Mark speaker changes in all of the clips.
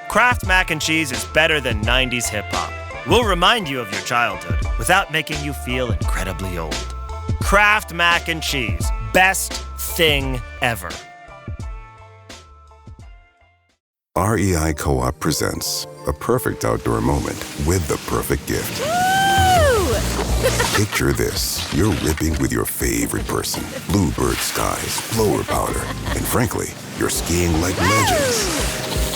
Speaker 1: Kraft Mac and Cheese is better than 90s hip-hop. We'll remind you of your childhood without making you feel incredibly old. Kraft Mac and Cheese. Best thing ever.
Speaker 2: REI Co-op presents a perfect outdoor moment with the perfect gift. Picture this. You're ripping with your favorite person. Bluebird skies, blower powder, and frankly, you're skiing like legends.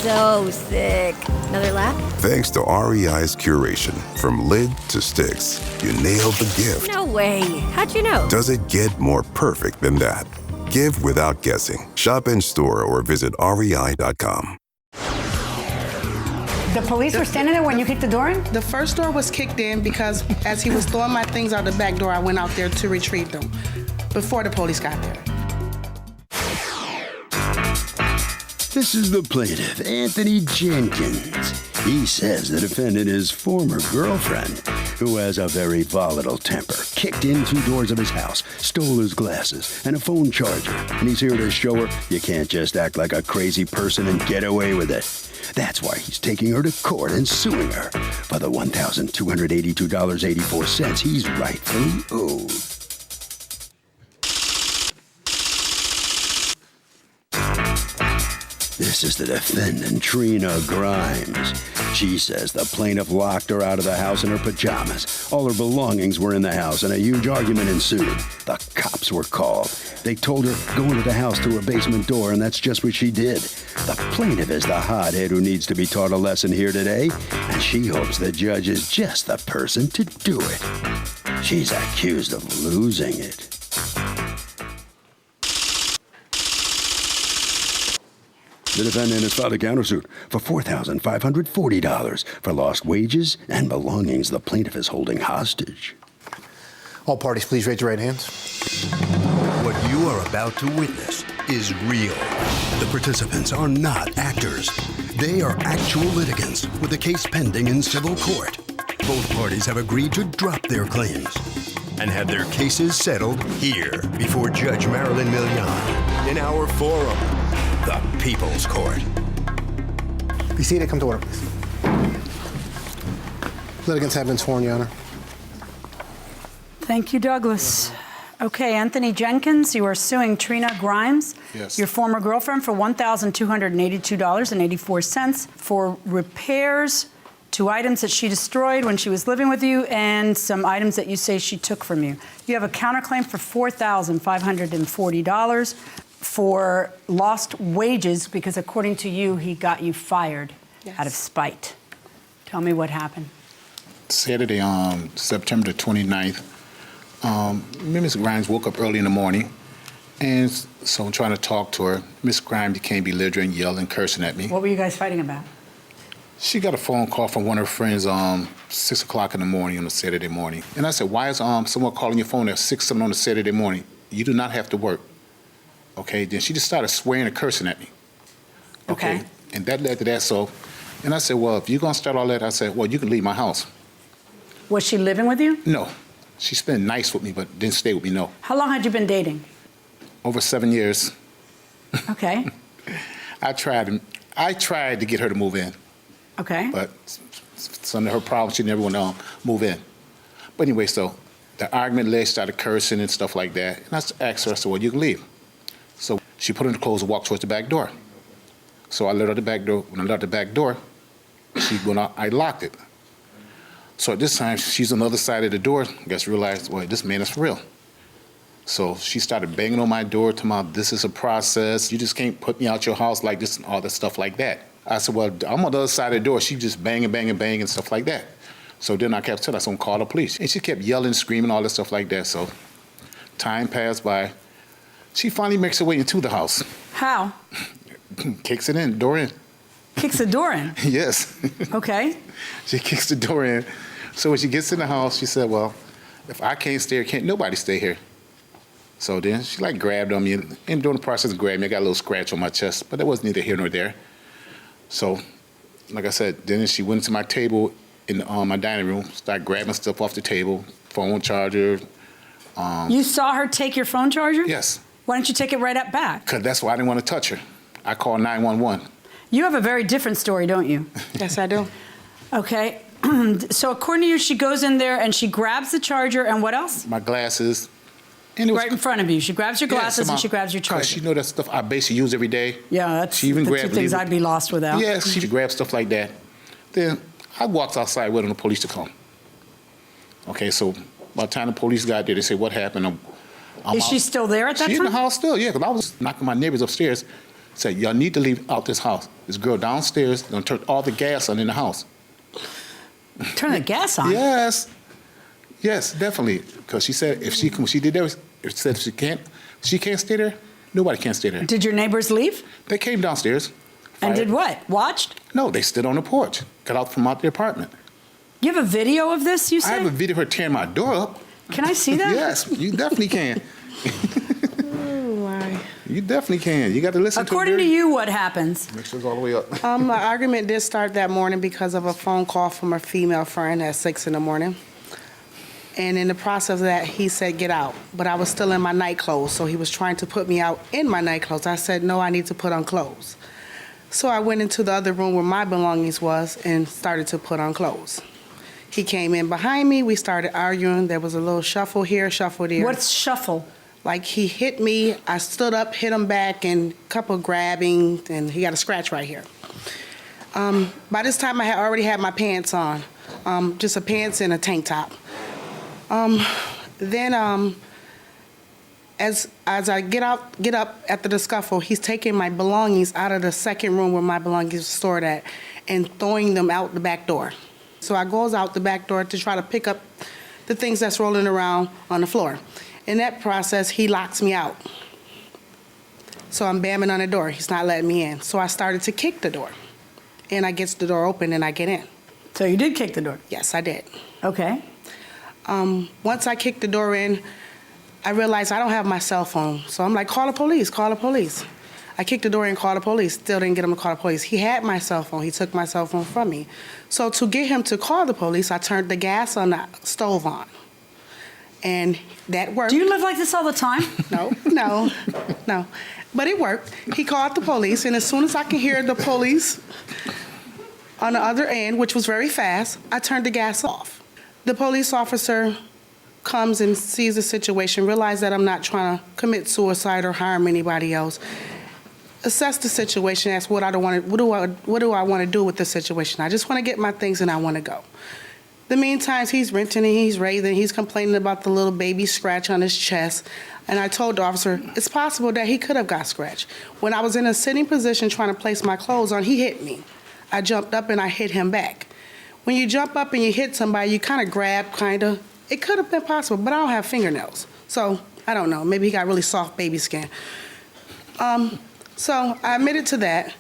Speaker 3: So sick. Another lap?
Speaker 2: Thanks to REI's curation, from lid to sticks, you nailed the gift.
Speaker 3: No way. How'd you know?
Speaker 2: Does it get more perfect than that? Give without guessing. Shop in store or visit rei.com.
Speaker 4: The police were standing there when you kicked the door in?
Speaker 5: The first door was kicked in because as he was throwing my things out the back door, I went out there to retrieve them before the police got there.
Speaker 6: This is the plaintiff, Anthony Jenkins. He says the defendant, his former girlfriend, who has a very volatile temper, kicked in 2 doors of his house, stole his glasses and a phone charger, and he's here to show her you can't just act like a crazy person and get away with it. That's why he's taking her to court and suing her for the $1,282.84 he's rightfully owed. This is the defendant, Trina Grimes. She says the plaintiff locked her out of the house in her pajamas. All her belongings were in the house, and a huge argument ensued. The cops were called. They told her, go into the house through a basement door, and that's just what she did. The plaintiff is the hothead who needs to be taught a lesson here today, and she hopes the judge is just the person to do it. She's accused of losing it. The defendant has filed a countersuit for $4,540 for lost wages and belongings the plaintiff is holding hostage.
Speaker 7: All parties, please raise your right hands.
Speaker 8: What you are about to witness is real. The participants are not actors. They are actual litigants with a case pending in civil court. Both parties have agreed to drop their claims and have their cases settled here before Judge Marilyn Millian in our forum, the People's Court.
Speaker 7: Be seated. Come to order, please. Litigants have been sworn, Your Honor.
Speaker 4: Thank you, Douglas. Okay, Anthony Jenkins, you are suing Trina Grimes,
Speaker 7: Yes.
Speaker 4: your former girlfriend, for $1,282.84 for repairs to items that she destroyed when she was living with you and some items that you say she took from you. You have a counterclaim for $4,540 for lost wages because, according to you, he got you fired out of spite. Tell me what happened.
Speaker 9: Saturday, September the 29th, Miss Grimes woke up early in the morning, and so I'm trying to talk to her. Miss Grimes became belligerent, yelling, cursing at me.
Speaker 4: What were you guys fighting about?
Speaker 9: She got a phone call from one of her friends 6 o'clock in the morning on a Saturday morning. And I said, why is someone calling your phone at 6, 7 on a Saturday morning? You do not have to work. Okay, then she just started swearing and cursing at me.
Speaker 4: Okay.
Speaker 9: And that led to that, and I said, well, if you're gonna start all that, I said, well, you can leave my house.
Speaker 4: Was she living with you?
Speaker 9: No. She spent nights with me, but didn't stay with me, no.
Speaker 4: How long had you been dating?
Speaker 9: Over 7 years.
Speaker 4: Okay.
Speaker 9: I tried to get her to move in.
Speaker 4: Okay.
Speaker 9: But some of her problems, she never want to move in. But anyway, so the argument led, started cursing and stuff like that. And I asked her, I said, well, you can leave. So she put on the clothes and walked towards the back door. So I let her out the back door. When I let her out the back door, she went out, I locked it. So at this time, she's on the other side of the door. I guess realized, well, this man is for real. So she started banging on my door, talking about, this is a process. You just can't put me out your house like this and all that stuff like that. I said, well, I'm on the other side of the door. She just banging and stuff like that. So then I kept telling her, I said, I'm gonna call the police. And she kept yelling, screaming, all that stuff like that. So time passed by. She finally makes her way into the house.
Speaker 4: How?
Speaker 9: Kicks it in, door in.
Speaker 4: Kicks the door in?
Speaker 9: Yes.
Speaker 4: Okay.
Speaker 9: She kicks the door in. So when she gets in the house, she said, well, if I can't stay here, can't nobody stay here. So then she grabbed on me, and during the process of grabbing me, I got a little scratch on my chest, but that wasn't neither here nor there. So, like I said, then she went to my table in my dining room, started grabbing stuff off the table, phone charger.
Speaker 4: You saw her take your phone charger?
Speaker 9: Yes.
Speaker 4: Why didn't you take it right up back?
Speaker 9: Because that's why I didn't want to touch her. I called 911.
Speaker 4: You have a very different story, don't you?
Speaker 5: Yes, I do.
Speaker 4: Okay. So according to you, she goes in there and she grabs the charger and what else?
Speaker 9: My glasses. And it was
Speaker 4: Right in front of you. She grabs your glasses and she grabs your charger.
Speaker 9: She know that stuff I basically use every day.
Speaker 4: Yeah, that's
Speaker 9: she even
Speaker 4: the
Speaker 9: grabbed
Speaker 4: two things I'd be lost without.
Speaker 9: Yes, she grabbed stuff like that. Then I walked outside waiting on the police to come. Okay, so by the time the police got there, they said, what happened?
Speaker 4: Is she still there at that time?
Speaker 9: She's in the house still, yeah, because I was knocking my neighbors upstairs. Said, y'all need to leave out this house. This girl downstairs gonna turn all the gas on in the house.
Speaker 4: Turn the gas on?
Speaker 9: Yes. Yes, definitely. Because she said if she did that, if she can't stay there, nobody can stay there.
Speaker 4: Did your neighbors leave?
Speaker 9: They came downstairs.
Speaker 4: And did what? Watched?
Speaker 9: No, they stood on the porch, got out from out their apartment.
Speaker 4: You have a video of this, you
Speaker 9: I
Speaker 4: said?
Speaker 9: have a video of her tearing my door up.
Speaker 4: Can I see that?
Speaker 9: Yes, you definitely can.
Speaker 5: Oh, my.
Speaker 9: You definitely can. You got to listen
Speaker 4: According to you, what happens?
Speaker 9: Make sure it's all the way up.
Speaker 5: The argument did start that morning because of a phone call from a female friend at 6 in the morning. And in the process of that, he said, get out. But I was still in my night clothes, so he was trying to put me out in my night clothes. I said, no, I need to put on clothes. So I went into the other room where my belongings was and started to put on clothes. He came in behind me. We started arguing. There was a little shuffle here, shuffle there.
Speaker 4: What's shuffle?
Speaker 5: Like he hit me, I stood up, hit him back, and a couple grabbing, and he got a scratch right here. By this time, I had already had my pants on, just a pants and a tank top. Then, as I get up after the scuffle, he's taking my belongings out of the second room where my belongings were stored at, and throwing them out the back door. So I goes out the back door to try to pick up the things that's rolling around on the floor. In that process, he locks me out. So I'm bamming on the door. He's not letting me in. So I started to kick the door. And I gets the door open and I get in.
Speaker 4: So you did kick the door?
Speaker 5: Yes, I did.
Speaker 4: Okay.
Speaker 5: Once I kicked the door in, I realized I don't have my cell phone. So I'm like, call the police, call the police. I kicked the door in and called the police. Still didn't get him to call the police. He had my cell phone. He took my cell phone from me. So to get him to call the police, I turned the gas on the stove on. And that worked.
Speaker 4: Do you live like this all the time?
Speaker 5: No. But it worked. He called the police, and as soon as I could hear the police on the other end, which was very fast, I turned the gas off. The police officer comes and sees the situation, realizes that I'm not trying to commit suicide or harm anybody else. Assess the situation, ask what do I want to do with the situation. I just want to get my things and I want to go. The meantime, he's renting and he's raving. He's complaining about the little baby scratch on his chest. And I told the officer, it's possible that he could have got scratched. When I was in a sitting position trying to place my clothes on, he hit me. I jumped up and I hit him back. When you jump up and you hit somebody, you kind of grab, It could have been possible, but I don't have fingernails. So I don't know. Maybe he got really soft baby skin. So I admitted to that.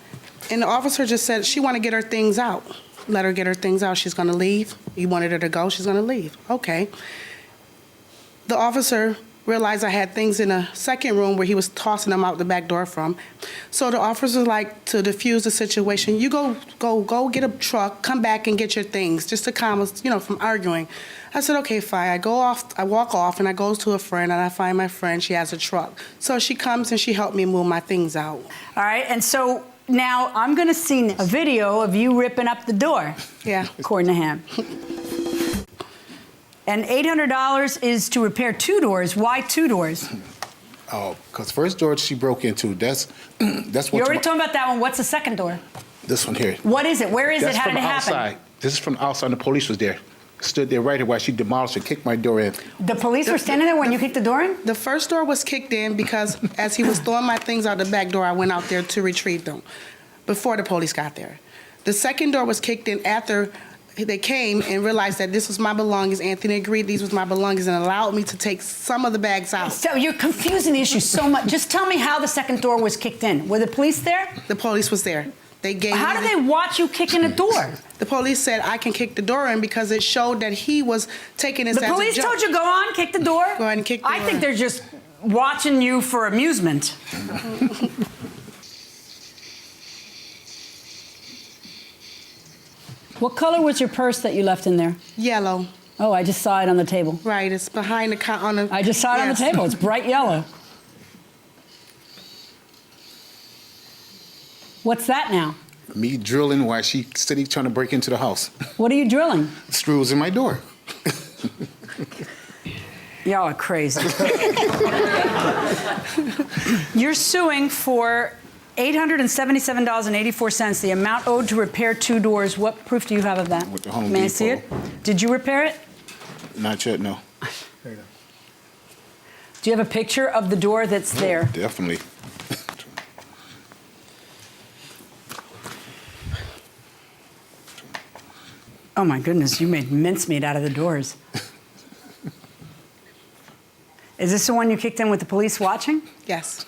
Speaker 5: And the officer just said, she want to get her things out. Let her get her things out. She's going to leave. You wanted her to go. She's going to leave. Okay. The officer realized I had things in a second room where he was tossing them out the back door from. So the officer like to diffuse the situation. You go get a truck, come back and get your things, just to calm us, from arguing. I said, okay, fine. I walk off and I go to a friend and I find my friend. She has a truck. So she comes and she helped me move my things out.
Speaker 4: All right. And so now I'm going to see a video of you ripping up the door.
Speaker 5: Yeah.
Speaker 4: According to him. And $800 is to repair 2 doors. Why 2 doors?
Speaker 9: Oh, because first door she broke into, that's what...
Speaker 4: You already talking about that one. What's the second door?
Speaker 9: This one here.
Speaker 4: What is it? Where is it? How did it happen?
Speaker 9: Outside. This is from outside. The police was there. Stood there right here while she demolished and kicked my door in.
Speaker 4: The police were standing there when you kicked the door in?
Speaker 5: The first door was kicked in because as he was throwing my things out the back door, I went out there to retrieve them before the police got there. The second door was kicked in after they came and realized that this was my belongings. Anthony agreed these was my belongings and allowed me to take some of the bags out.
Speaker 4: So you're confusing the issue so much. Just tell me how the second door was kicked in. Were the police there?
Speaker 5: The police was there.
Speaker 4: How did they watch you kicking a door?
Speaker 5: The police said I can kick the door in because it showed that he was taking this as a joke.
Speaker 4: The police told you go on, kick the door?
Speaker 5: Go ahead and kick the door.
Speaker 4: I think they're just watching you for amusement. What color was your purse that you left in there?
Speaker 5: Yellow.
Speaker 4: Oh, I just saw it on the table.
Speaker 5: Right, it's behind the counter.
Speaker 4: I just saw it on the table. It's bright yellow. What's that now?
Speaker 9: Me drilling while she sitting trying to break into the house.
Speaker 4: What are you drilling?
Speaker 9: Screws in my door.
Speaker 4: Y'all are crazy. You're suing for $877.84, the amount owed to repair 2 doors. What proof do you have of that?
Speaker 9: With the Home
Speaker 4: May I
Speaker 9: Depot.
Speaker 4: see it? Did you repair it?
Speaker 9: Not yet, no.
Speaker 7: There you go.
Speaker 4: Do you have a picture of the door that's there?
Speaker 9: Definitely.
Speaker 4: Oh my goodness, you made mincemeat out of the doors. Is this the one you kicked in with the police watching?
Speaker 5: Yes.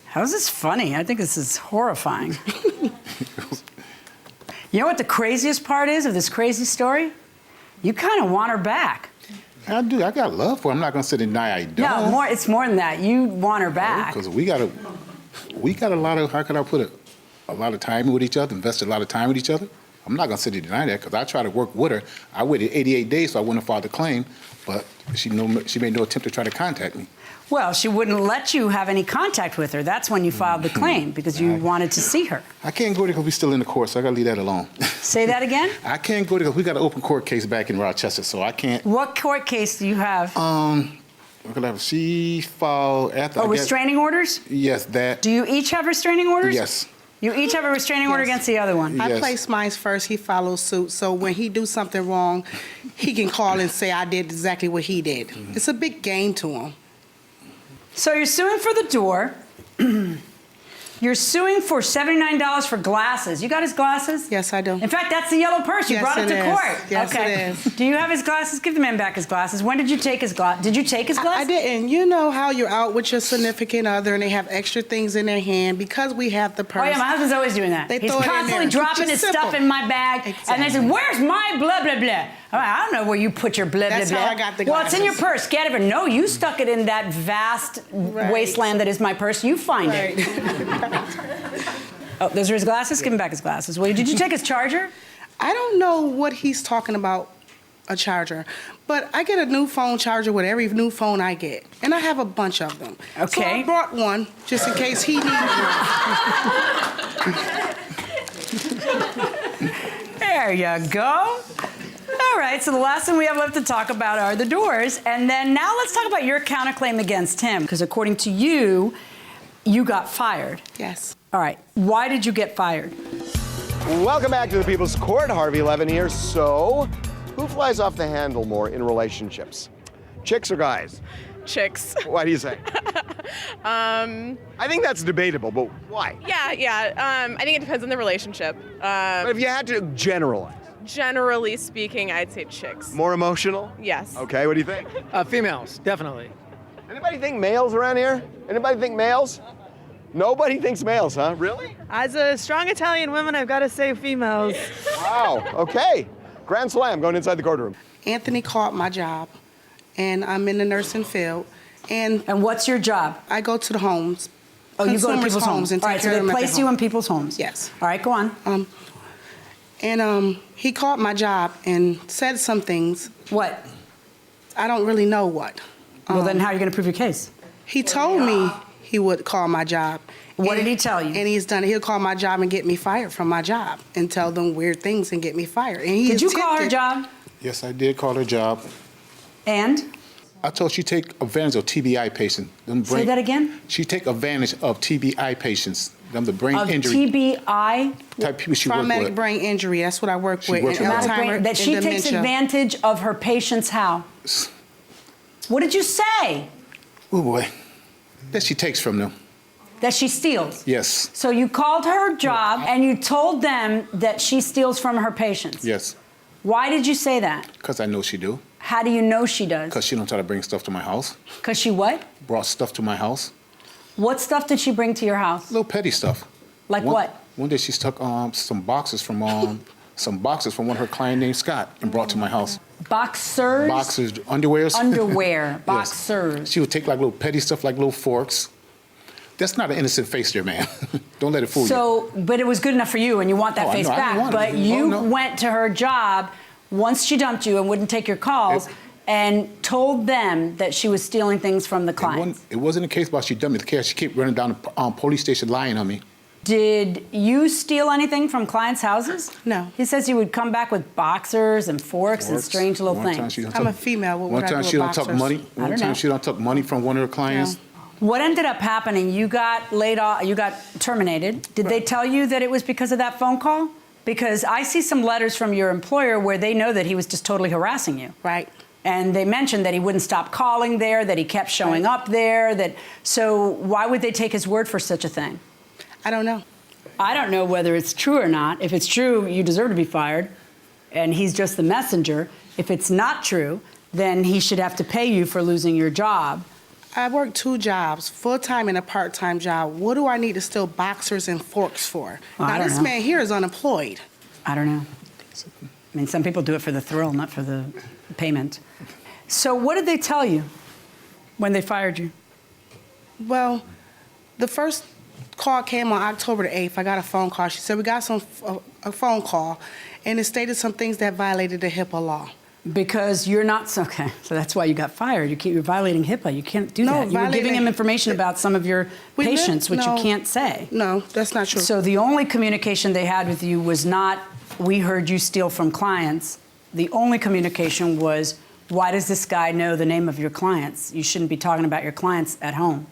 Speaker 4: How is this funny? I think this is horrifying. You know what the craziest part is of this crazy story? You kind of want her back.
Speaker 9: I do. I got love for her. I'm not going to sit and deny I don't.
Speaker 4: No, it's more than that. You want her back.
Speaker 9: Because we got a lot of, how can I put it, a lot of time with each other, invested a lot of time with each other. I'm not going to sit and deny that because I try to work with her. I waited 88 days so I wouldn't have filed the claim, but she made no attempt to try to contact me.
Speaker 4: Well, she wouldn't let you have any contact with her. That's when you filed the claim, because you wanted to see her.
Speaker 9: I can't go there because we're still in the court, so I got to leave that alone.
Speaker 4: Say that again?
Speaker 9: I can't go there because we got an open court case back in Rochester, so I can't.
Speaker 4: What court case do you have?
Speaker 9: She filed after.
Speaker 4: Restraining orders?
Speaker 9: Yes, that.
Speaker 4: Do you each have restraining orders?
Speaker 9: Yes.
Speaker 4: You each have a restraining order against the other one?
Speaker 5: I place mine first, he follows suit. So when he do something wrong, he can call and say, I did exactly what he did.
Speaker 9: Mm-hmm.
Speaker 5: It's a big game to him.
Speaker 4: So you're suing for the door. You're suing for $79 for glasses. You got his glasses?
Speaker 5: Yes, I do.
Speaker 4: In fact, that's the yellow purse. You
Speaker 5: Yes,
Speaker 4: brought it to
Speaker 5: it is.
Speaker 4: court.
Speaker 5: Yes,
Speaker 4: okay.
Speaker 5: it is.
Speaker 4: Do you have his glasses? Give the man back his glasses. When did you take his glasses? Did you take his glasses?
Speaker 5: I didn't. You know how you're out with your significant other and they have extra things in their hand because we have the purse.
Speaker 4: Oh, yeah, my husband's always doing that. He's
Speaker 5: throw it in
Speaker 4: constantly
Speaker 5: there.
Speaker 4: dropping
Speaker 5: Just
Speaker 4: his stuff
Speaker 5: simple.
Speaker 4: in my bag. And they say, where's my blah, blah, blah? I don't know where you put your blah,
Speaker 5: That's
Speaker 4: blah, blah.
Speaker 5: how I got the
Speaker 4: Well, it's in your
Speaker 5: glasses.
Speaker 4: purse. Get it. No, you stuck it in that vast wasteland that is my purse. You find it. Oh, those are his glasses? Give him back his glasses. Well, did you take his charger?
Speaker 5: I don't know what he's talking about, a charger, but I get a new phone charger with every new phone I get, and I have a bunch of them.
Speaker 4: Okay.
Speaker 5: So I brought one just in case he needs one.
Speaker 4: There you go. All right, so the last thing we have left to talk about are the doors, and then now let's talk about your counterclaim against him, because according to you, you got fired.
Speaker 5: Yes.
Speaker 4: All right, why did you get fired?
Speaker 10: Welcome back to the People's Court. Harvey Levin here. So, who flies off the handle more in relationships? Chicks or guys?
Speaker 11: Chicks.
Speaker 10: Why do you say? I think that's debatable, but why?
Speaker 11: Yeah. I think it depends on the relationship.
Speaker 10: But if you had to generalize.
Speaker 11: Generally speaking, I'd say chicks.
Speaker 10: More emotional?
Speaker 11: Yes.
Speaker 10: Okay, what do you think?
Speaker 12: Females, definitely.
Speaker 10: Anybody think males around here? Anybody think males? Nobody thinks males, huh? Really?
Speaker 12: As a strong Italian woman, I've got to say females.
Speaker 10: Wow, okay. Grand slam, going inside the courtroom.
Speaker 5: Anthony caught my job, and I'm in the nursing field. And
Speaker 4: what's your job?
Speaker 5: I go to the homes.
Speaker 4: Oh, you go to
Speaker 5: consumers'
Speaker 4: people's homes.
Speaker 5: and
Speaker 4: All
Speaker 5: take
Speaker 4: right, so
Speaker 5: care of
Speaker 4: they
Speaker 5: them at
Speaker 4: place
Speaker 5: their
Speaker 4: you
Speaker 5: home.
Speaker 4: in people's homes.
Speaker 5: Yes.
Speaker 4: All right, go on.
Speaker 5: He caught my job and said some things.
Speaker 4: What?
Speaker 5: I don't really know what.
Speaker 4: Well, then how are you going to prove your case?
Speaker 5: He told me he would call my job.
Speaker 4: What did he tell you?
Speaker 5: And he's done it. He'll call my job and get me fired from my job and tell them weird things and get me fired. And he
Speaker 4: Did you call her
Speaker 5: attempted-
Speaker 4: job?
Speaker 9: Yes, I did call her job.
Speaker 4: And?
Speaker 9: I told she take advantage of TBI patients.
Speaker 4: Say that again?
Speaker 9: She take advantage of TBI patients. Them the brain
Speaker 4: Of
Speaker 9: injury
Speaker 4: TBI?
Speaker 9: type people she work
Speaker 5: Traumatic
Speaker 9: with.
Speaker 5: brain injury. That's what I work with.
Speaker 9: works
Speaker 5: And
Speaker 9: with
Speaker 4: Traumatic brain-
Speaker 5: Alzheimer's
Speaker 4: that she
Speaker 5: and
Speaker 4: takes
Speaker 5: dementia.
Speaker 4: advantage of her patients how? What did you say?
Speaker 9: Oh boy, that she takes from them.
Speaker 4: That she steals?
Speaker 9: Yes,
Speaker 4: So you called her job and you told them that she steals from her patients?
Speaker 9: yes,
Speaker 4: Why did you say that?
Speaker 9: because I know she do.
Speaker 4: How do you know she does?
Speaker 9: Because she don't try to bring stuff to my house.
Speaker 4: Because she what?
Speaker 9: Brought stuff to my house.
Speaker 4: What stuff did she bring to your house?
Speaker 9: Little petty stuff.
Speaker 4: Like
Speaker 9: One-
Speaker 4: what?
Speaker 9: One day she took some boxes from one of her client named Scott and brought to my house.
Speaker 4: Boxers?
Speaker 9: Boxers, underwears.
Speaker 4: Underwear,
Speaker 9: Yes.
Speaker 4: boxers.
Speaker 9: She would take like little petty stuff like little forks. That's not an innocent face there, man. Don't let it fool you.
Speaker 4: So, but it was good enough for you, and you want that
Speaker 9: Oh, I
Speaker 4: face
Speaker 9: know, I
Speaker 4: back.
Speaker 9: want it.
Speaker 4: But
Speaker 9: Oh,
Speaker 4: you
Speaker 9: no.
Speaker 4: went to her job once she dumped you and wouldn't take your calls, and told them that she was stealing things from the clients.
Speaker 9: It wasn't a case about she dumped me. The case she kept running down the police station lying on me.
Speaker 4: Did you steal anything from clients' houses?
Speaker 5: No.
Speaker 4: He says he would come back with boxers and forks and strange little things.
Speaker 5: I'm a female. What would I do with
Speaker 9: One time she done took
Speaker 5: boxers?
Speaker 9: money.
Speaker 4: I
Speaker 9: One
Speaker 4: don't
Speaker 9: time
Speaker 4: know.
Speaker 9: she done took money from one of her clients.
Speaker 4: What ended up happening? You got laid off. You got terminated. Did they tell you that it was because of that phone call? Because I see some letters from your employer where they know that he was just totally harassing you.
Speaker 5: Right.
Speaker 4: And they mentioned that he wouldn't stop calling there, that he kept showing up there. So why would they take his word for such a thing?
Speaker 5: I don't know.
Speaker 4: I don't know whether it's true or not. If it's true, you deserve to be fired, and he's just the messenger. If it's not true, then he should have to pay you for losing your job.
Speaker 5: I work 2 jobs, full-time and a part-time job. What do I need to steal boxers and forks for?
Speaker 4: Well, I
Speaker 5: now,
Speaker 4: don't
Speaker 5: this
Speaker 4: know.
Speaker 5: man here is unemployed.
Speaker 4: I don't know. I mean, some people do it for the thrill, not for the payment. So what did they tell you when they fired you?
Speaker 5: Well, the first call came on October the 8th. I got a phone call. She said, we got a phone call, and it stated some things that violated the HIPAA law.
Speaker 4: Because you're not, okay, so that's why you got fired. You're violating HIPAA. You can't do that. You were giving him information about some of your patients, which you can't say.
Speaker 5: No, that's not true.
Speaker 4: So the only communication they had with you was not, we heard you steal from clients. The only communication was, why does this guy know the name of your clients? You shouldn't be talking about your clients at home.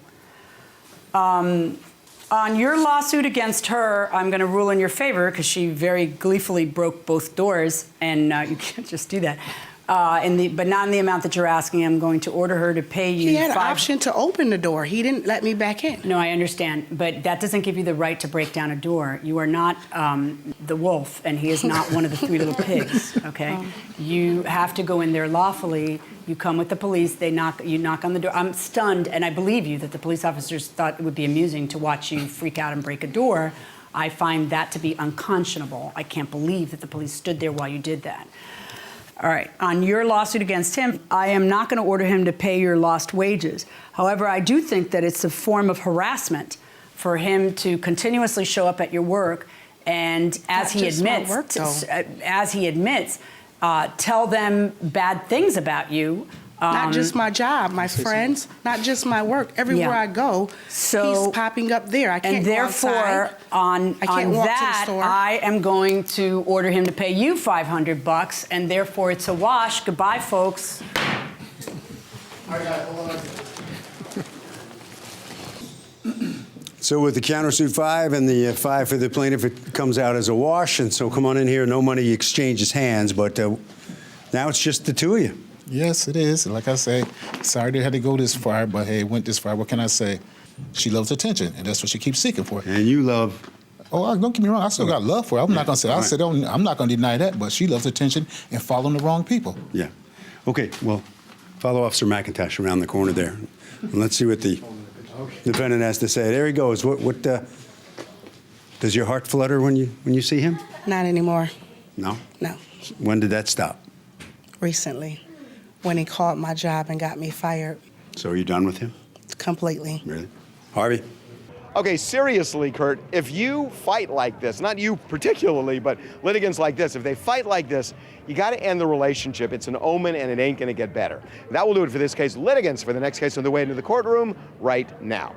Speaker 4: On your lawsuit against her, I'm going to rule in your favor because she very gleefully broke both doors, and you can't just do that. But not in the amount that you're asking. I'm going to order her to pay you.
Speaker 5: He had an option to open the door. He didn't let me back in.
Speaker 4: No, I understand, but that doesn't give you the right to break down a door. You are not the wolf, and he is not one of the 3 little pigs. Okay, you have to go in there lawfully. You come with the police. You knock on the door. I'm stunned, and I believe you that the police officers thought it would be amusing to watch you freak out and break a door. I find that to be unconscionable. I can't believe that the police stood there while you did that. All right, on your lawsuit against him, I am not going to order him to pay your lost wages. However, I do think that it's a form of harassment for him to continuously show up at your work and, as he admits, tell them bad things about you.
Speaker 5: Not just my job, my friends, not just my work. Everywhere I go, he's popping up there. I can't
Speaker 4: and
Speaker 5: go
Speaker 4: therefore,
Speaker 5: outside.
Speaker 4: on that, I am going to order him to pay you $500, and therefore it's a wash. Goodbye, folks.
Speaker 7: All right, guys, hold on.
Speaker 6: So with the countersuit 5 and the 5 for the plaintiff, it comes out as a wash. And so come on in here. No money exchanges hands, but now it's just the 2 of you.
Speaker 9: Yes, it is. Like I say, sorry they had to go this far, but hey, it went this far. What can I say? She loves attention, and that's what she keeps seeking for.
Speaker 6: And you love?
Speaker 9: Oh, don't get me wrong. I still got love for her. I'm not gonna say. I'm not gonna deny that. But she loves attention and following the wrong people.
Speaker 6: Yeah. Okay. Well, follow Officer McIntosh around the corner there, and let's see what the defendant has to say. There he goes. What does your heart flutter when you see him?
Speaker 5: Not anymore.
Speaker 6: No.
Speaker 5: No.
Speaker 6: When did that stop?
Speaker 5: Recently, when he called my job and got me fired.
Speaker 6: So are you done with him?
Speaker 5: Completely.
Speaker 6: Really? Harvey?
Speaker 10: Okay, seriously, Kurt, if you fight like this, not you particularly, but litigants like this, if they fight like this, you got to end the relationship. It's an omen, and it ain't going to get better. That will do it for this case. Litigants for the next case on the way into the courtroom right now.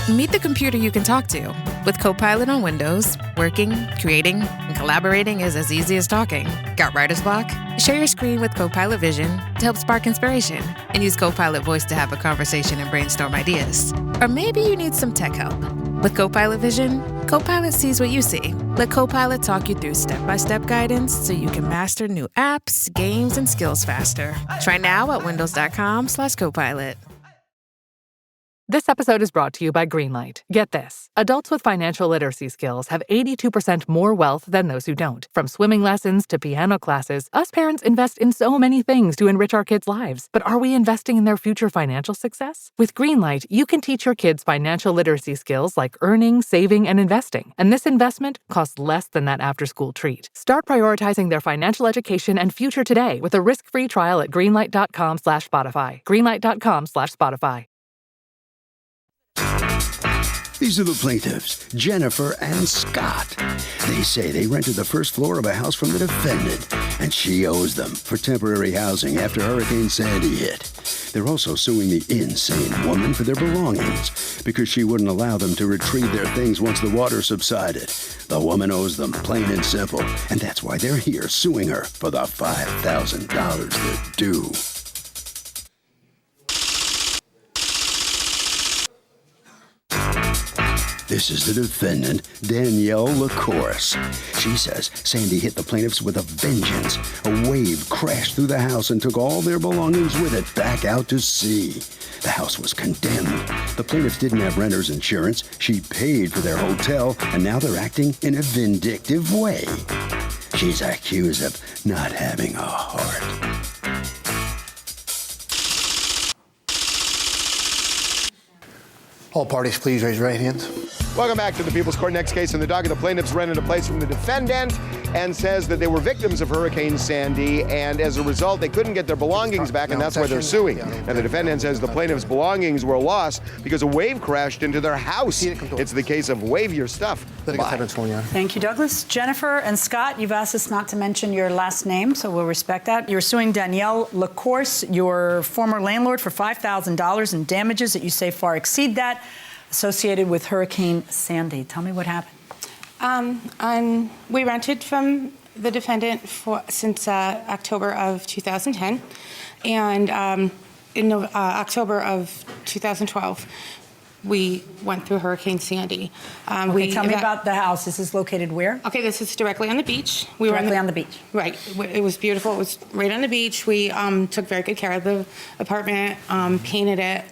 Speaker 13: Meet the computer you can talk to. With Copilot on Windows, working, creating, and collaborating is as easy as talking. Got writer's block? Share your screen with Copilot Vision to help spark inspiration, and use Copilot Voice to have a conversation and brainstorm ideas. Or maybe you need some tech help. With Copilot Vision, Copilot sees what you see. Let Copilot talk you through step-by-step guidance so you can master new apps, games, and skills faster. Try now at windows.com/Copilot.
Speaker 14: This episode is brought to you by Greenlight. Get this. Adults with financial literacy skills have 82% more wealth than those who don't. From swimming lessons to piano classes, us parents invest in so many things to enrich our kids' lives. But are we investing in their future financial success? With Greenlight, you can teach your kids financial literacy skills like earning, saving, and investing. And this investment costs less than that after-school treat. Start prioritizing their financial education and future today with a risk-free trial at greenlight.com/Spotify. Greenlight.com/Spotify.
Speaker 6: These are the plaintiffs, Jennifer and Scott. They say they rented the first floor of a house from the defendant, and she owes them for temporary housing after Hurricane Sandy hit. They're also suing the insane woman for their belongings because she wouldn't allow them to retrieve their things once the water subsided. The woman owes them, plain and simple, and that's why they're here suing her for the $5,000 they're due. This is the defendant, Danielle LaCourse. She says Sandy hit the plaintiffs with a vengeance. A wave crashed through the house and took all their belongings with it back out to sea. The house was condemned. The plaintiffs didn't have renter's insurance. She paid for their hotel, and now they're acting in a vindictive way. She's accused of not having a heart.
Speaker 7: All parties, please raise your right hands.
Speaker 10: Welcome back to the People's Court. Next case in the docket, the plaintiffs rented a place from the defendant and says that they were victims of Hurricane Sandy, and as a result, they couldn't get their belongings back, and that's why they're suing. And the defendant says the plaintiff's belongings were lost because a wave crashed into their house. It's the case of wave your stuff.
Speaker 4: Thank you, Douglas. Jennifer and Scott, you've asked us not to mention your last name, so we'll respect that. You're suing Danielle LaCourse, your former landlord, for $5,000 in damages that you say far exceed that, associated with Hurricane Sandy. Tell me what happened.
Speaker 15: We rented from the defendant since October of 2010, and in October of 2012, we went through Hurricane Sandy.
Speaker 4: Tell me about the house. This is located where?
Speaker 15: Okay, this is directly on the beach.
Speaker 4: Directly on the beach.
Speaker 15: Right. It was beautiful. It was right on the beach. We took very good care of the apartment, painted it.